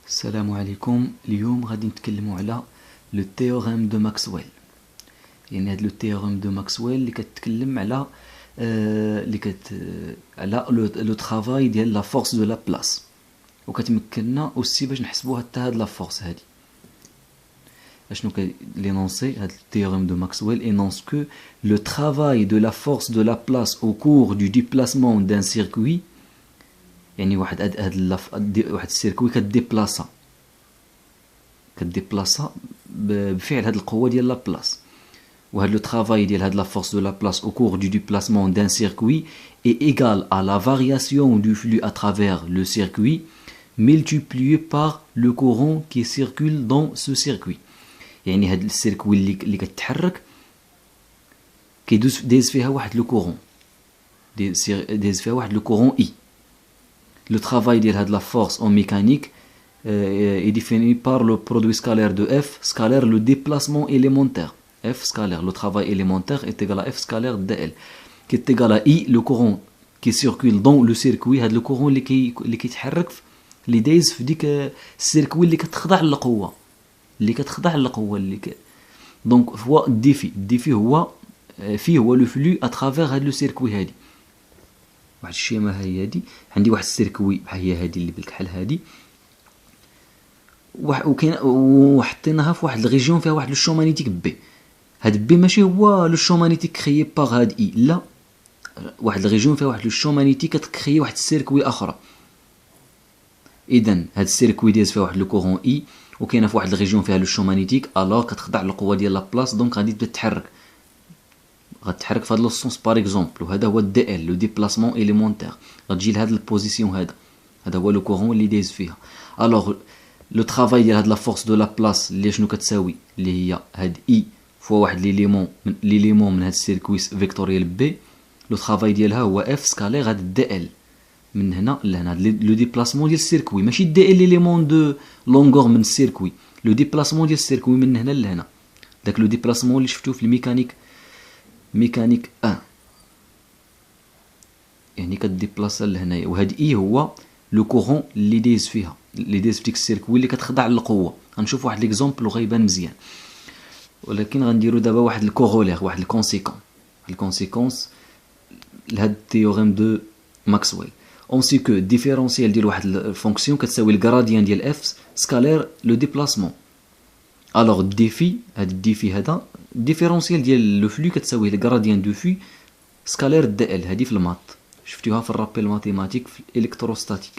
السلام عليكم. اليوم غادي نتكلموا على لو تيوريم دو ماكسويل. يعني هاد لو تيوريم دو ماكسويل اللي كتكلم على على لو طرافاي ديال لا فورس دو لا بلاس، وكتمكننا اوسي باش نحسبوا حتى هاد لا فورس هادي. اشنو لينونسي هاد التيوريم دو ماكسويل énonce que le travail de la force de la place au cours du déplacement d'un circuit، يعني واحد السيركوي كديبلاصا بفعل هاد القوه ديال لا بلاس، وهاد لو طرافاي ديال هاد لا فورس دو لا بلاس au cours du déplacement d'un circuit est égal à la variation du flux à travers le circuit multiplié par le courant qui circule dans ce circuit. يعني هاد السيركوي اللي كتحرك دايز فيها واحد لو كورون، دايز فيها واحد لو كورون اي. Le travail de la force en mécanique est défini par le produit scalaire de F scalaire le déplacement élémentaire. F scalaire, le travail élémentaire est égal à F scalaire dl, qui est égal à I, le courant qui circule dans le circuit. هذا le courant اللي كيتحرك اللي دايز في ديك السيركوي اللي كتخضع للقوة، دونك هو الديفي هو فيه هو لو فلو اترافير هاد لو سيركوي هادي. واحد الشيمه هي هادي، عندي واحد السيركوي هي هادي اللي بالكحل هادي، وكاين وحطيناها في واحد الريجيون فيها واحد لو شون مانيتيك بي. هاد بي ماشي هو لو شون مانيتيك كريي باغ هاد اي، لا، واحد الريجيون فيها واحد لو شون مانيتيك كتكريي واحد السيركوي اخرى. اذا هاد السيركوي دايز فيها واحد لو كورون اي، وكاينه في واحد الريجيون فيها لو شون مانيتيك، الوغ كتخضع للقوه ديال لا بلاص، دونك غادي تتحرك في هذا السونس باغ اكزومبل. وهذا هو دي ال لو ديبلاسمون اليمونتير، غتجي لهاد البوزيسيون هذا هو لو كورون اللي دايز فيها. الوغ لو طرافاي ديال هاد لا فورس دو لا بلاس اللي شنو كتساوي، اللي هي هاد اي فوا واحد ليليمون من هاد السيركوي فيكتوريال بي، لو طرافاي ديالها هو اف سكالير هاد دي ال من هنا لهنا، لو ديبلاسمون ديال السيركوي، ماشي دي ال ليليمون دو لونغور من السيركوي، لو ديبلاسمون ديال السيركوي من هنا لهنا، داك لو ديبلاسمون اللي شفتوه في الميكانيك ميكانيك 1، يعني كديبلاصا لهنايا. وهاد اي هو لو كورون اللي دايز فيها، اللي دايز في ديك السيركوي اللي كتخضع للقوه. غنشوف واحد ليكزومبل وغيبان مزيان، ولكن غنديرو دابا واحد الكورولير، واحد الكونسيكونس لهاد التيوريم دو ماكسويل. اون سي كو ديفيرونسيال ديال واحد الفونكسيون كتساوي الغراديان ديال اف سكالير لو ديبلاسمون. الوغ الديفي، هاد الديفي هذا ديفيرونسيال ديال لو فلو كتساوي الغراديان دو في سكالير دي ال، هادي في المات شفتوها في الرابيل ماتيماتيك في الالكتروستاتيك.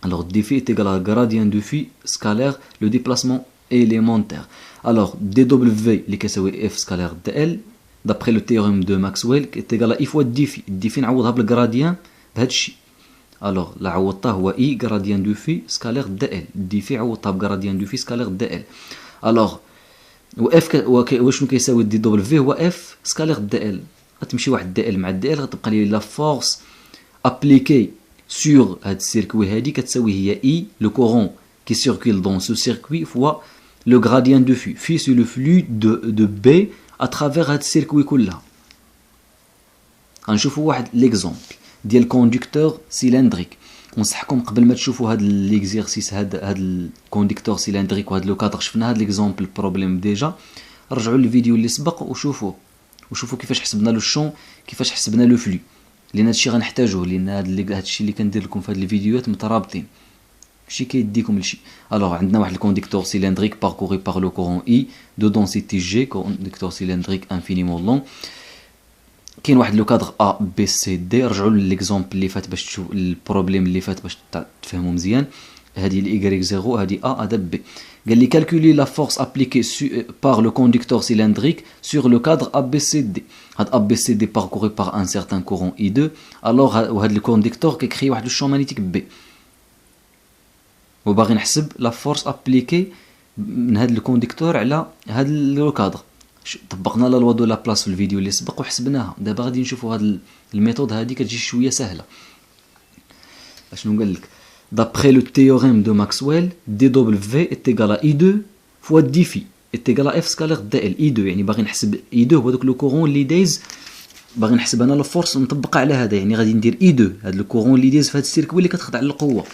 الوغ ديفي est égal à gradient de phi scalaire le déplacement élémentaire. الوغ دي دبليو اللي كيساوي اف سكالير دي ال دابري لو تيوريم دو ماكسويل est égal à اي فوا الديفي نعوضها بالغراديان بهاد الشيء. الوغ لا عوضتها هو اي غراديان دو في سكالير دي ال، الديفي عوضتها بغراديان دو في سكالير دي ال. الوغ و اف واشنو كيساوي دي دبليو هو اف سكالير دي ال، غتمشي واحد دي ال مع دي ال، غتبقى لي لا فورس ابليكي سور هاد السيركوي هادي كتساوي هي اي لو كورون كي سيركول دون سو سيركوي فوا لو غراديان دو في سو لو فلو دو بي اترافير هاد السيركوي كلها. غنشوفوا واحد ليكزومبل ديال كوندكتور سيلندريك. ونصحكم قبل ما تشوفوا هاد ليكزيرسيس، هاد الكوندكتور سيلندريك وهاد لو كادر شفنا هاد ليكزومبل بروبليم ديجا، رجعوا للفيديو اللي سبق وشوفوا كيفاش حسبنا لو شون، كيفاش حسبنا لو فلو، لان هادشي غنحتاجوه، لان هادشي اللي كندير لكم في هاد الفيديوهات مترابطين، ماشي كيديكم لشي. الوغ عندنا واحد الكوندكتور سيلندريك باركوري بار لو كورون اي دو دونسيتي جي، كوندكتور سيلندريك انفينيمون لون. كاين واحد لو كادر ا بي سي دي، رجعوا لليكزومبل اللي فات باش تشوفوا البروبليم اللي فات باش تفهموا مزيان. هذه الاي زيرو، هذه ا، هذا بي. قال لي كالكولي لا فورس ابليكي بار لو كوندكتور سيلندريك سور لو كادر ا بي سي دي. هاد ا بي سي دي باركوري بار ان سيرتان كورون اي 2. الوغ وهاد الكوندكتور كيكري واحد الشون مانيتيك بي، وباغي نحسب لا فورس ابليكي من هاد الكوندكتور على هاد لو كادر. طبقنا لا لوا دو لا بلاس في الفيديو اللي سبق وحسبناها. دابا غادي نشوفوا هاد الميثود هادي كتجي شويه سهله. اشنو قال لك؟ d'après le théorème de Maxwell dW est égal à I2 fois dφ est égal à F scalaire dl. I2 يعني باغي نحسب I2 هو داك لو كورون اللي دايز، باغي نحسب انا الفورس نطبقها على هذا، يعني غادي ندير I2 هاد لو كورون اللي دايز في هاد السيركوي اللي كتخضع للقوه.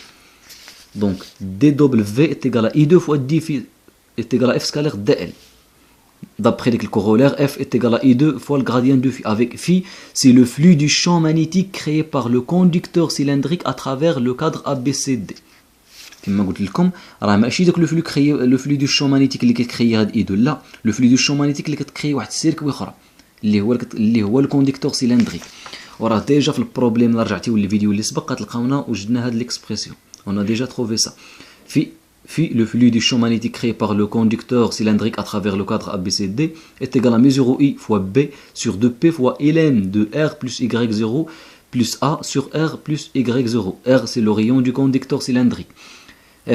Donc dW est égal à I2 fois D phi est égal à F scalaire dl. D'après le corollaire, F est égal à I2 fois le gradient de phi. Avec phi, c'est le flux du champ magnétique créé par le conducteur cylindrique à travers le cadre ABCD. كما قلت لكم راه ماشي داك لو فلو دو شون مانيتيك اللي كتكري هاد ايدو، لا، لو فلو دو شون مانيتيك اللي كتكري واحد السيركوي اخرى اللي هو الكونديكتور سيلندريك. وراه ديجا في البروبليم اللي رجعتيو للفيديو اللي سبق غتلقاونا وجدنا هاد ليكسبرسيون، اون ا ديجا تروفي سا. في le flux du champ magnétique créé par le conducteur cylindrique à travers le cadre ABCD est égal à mu 0 I fois B sur 2P fois ln de R plus Y0 plus A sur R plus Y0. R c'est le rayon du conducteur cylindrique.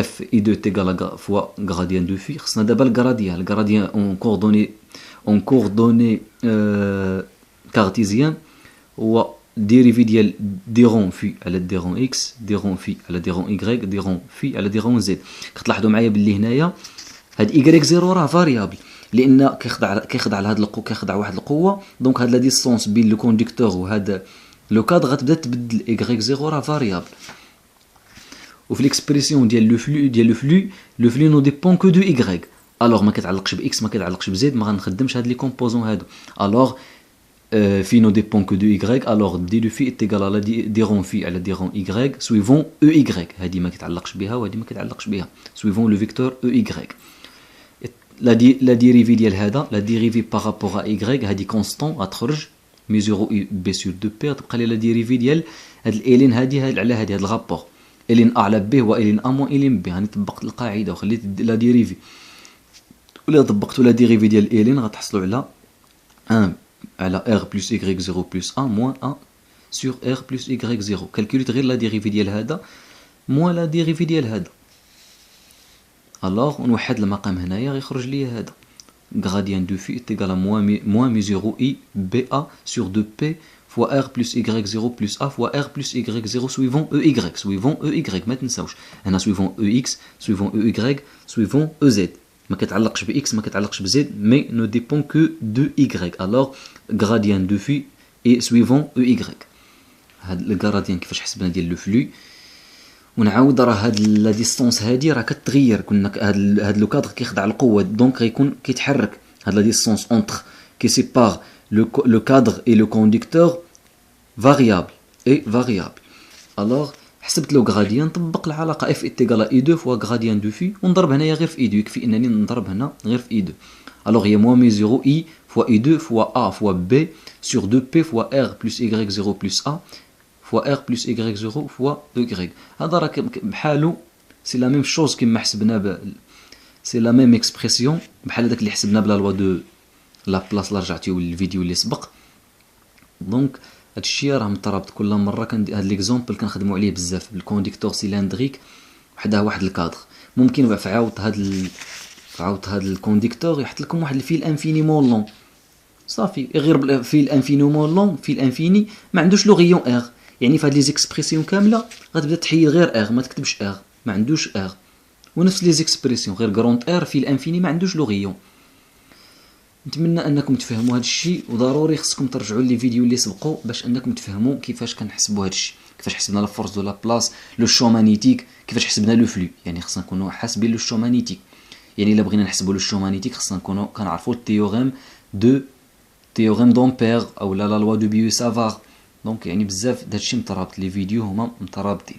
F I2 est égal à fois gradient de phi. خصنا دابا الغراديان en coordonnées cartésien هو dérivé ديال ديرون في على ديرون اكس، ديرون في على ديرون y، ديرون في على ديرون زد. كتلاحظوا معايا باللي هنايا هاد y0 راه فاريابل، لان كيخضع لهاد القوه، كيخضع واحد القوه، دونك هاد لا ديستونس بين لو كونديكتور وهذا لو كادر غتبدا تبدل. y0 راه فاريابل. وفي ليكسبرسيون ديال لو فلو نو ديبون كو دو y، الوغ ما كيتعلقش باكس ما كيتعلقش بزد، ما غنخدمش هاد لي كومبوزون هادو. الوغ phi ne dépend que de y، alors d de phi est égal à la dérond phi à la dérond y suivant EY. هذه ما كتعلقش بها وهذه ما كتعلقش بها، suivant le vecteur EY. la dérivée ديال هذا، la dérivée par rapport à y هذه constant غتخرج mu 0 i b sur 2p، غتبقى لي la dérivée ديال هاد الالين هذه على هاد الغابور الين a على b هو الين a moins الين b. هاني طبقت القاعده وخليت la dérivée، ولا طبقتوا la dérivée ديال الين غتحصلوا على 1 على R plus Y0 plus 1 moins 1 sur R plus Y0. كالكوليت غير لا ديريفي ديال هذا موان لا ديريفي ديال هذا، الوغ نوحد المقام هنايا غيخرج لي هذا gradient de phi est égal à moins mu 0 i BA sur 2P fois R plus Y0 plus A fois R plus Y0 suivant EY. ما تنساوش هنا suivant EX suivant EY suivant EZ. ما كتعلقش ب x ما كتعلقش ب z، mais ne dépend que de y. alors gradient de phi est suivant EY. هاد الغراديان كيفاش حسبنا ديال لو فلو، ونعاود راه هاد لا ديستونس هادي راه كتغير. كنا هاد لو كادر كيخضع القوه، دونك غيكون كيتحرك. هاد لا ديستونس اونتر كي سيبار لو كادر اي لو كونديكتور فاريابل alors حسبت لو غراديان، نطبق العلاقه اف ايتيغال اي 2 فوا غراديان دو في، ونضرب هنايا غير في اي 2. يكفي انني نضرب هنا غير في اي 2. الوغ هي موان مي 0 اي فوا اي 2 فوا ا فوا بي سور 2 بي فوا ار بلس y 0 بلس ا فوا ار بلس y 0 فوا y. هذا راه بحالو سي لا ميم شوز كيما حسبنا سي لا ميم اكسبرسيون بحال هذاك اللي حسبنا بلا لوا دو لا بلاص. لا رجعتيو للفيديو اللي سبق. دونك هادشي راه مترابط. كل مره هاد ليكزومبل كنخدموا عليه بزاف بالكونديكتور سيلندريك وحده واحد الكادر. ممكن في عاود الكونديكتور يحط لكم واحد الفيل انفينيمون لون، صافي غير فيل انفينيمون لون، فيل انفيني ما عندوش لو غيون ار. يعني في هاد لي زيكسبرسيون كامله غتبدا تحيد غير ار، ما تكتبش ار، ما عندوش ار. ونفس لي زيكسبرسيون غير كروند ار فيل انفيني ما عندوش لو غيون. نتمنى انكم تفهموا هذا الشيء، وضروري خصكم ترجعوا لي فيديو اللي سبقوا باش انكم تفهموا كيفاش كنحسبوا هذا الشيء، كيفاش حسبنا لا فورس دو لا بلاص، لو شو مانيتيك، كيفاش حسبنا لو فلو. يعني خصنا نكونوا حاسبين لو شو مانيتيك. يعني الا بغينا نحسبوا لو شو مانيتيك خصنا نكونوا كنعرفوا التيوريم دومبير او لا لوا دو بيو سافار. دونك يعني بزاف هذا الشيء مترابط، لي فيديو هما مترابطين.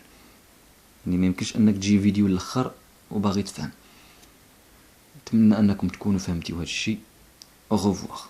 يعني ما يمكنش انك تجي فيديو الاخر وباغي تفهم. نتمنى انكم تكونوا فهمتوا هذا الشيء. Au revoir.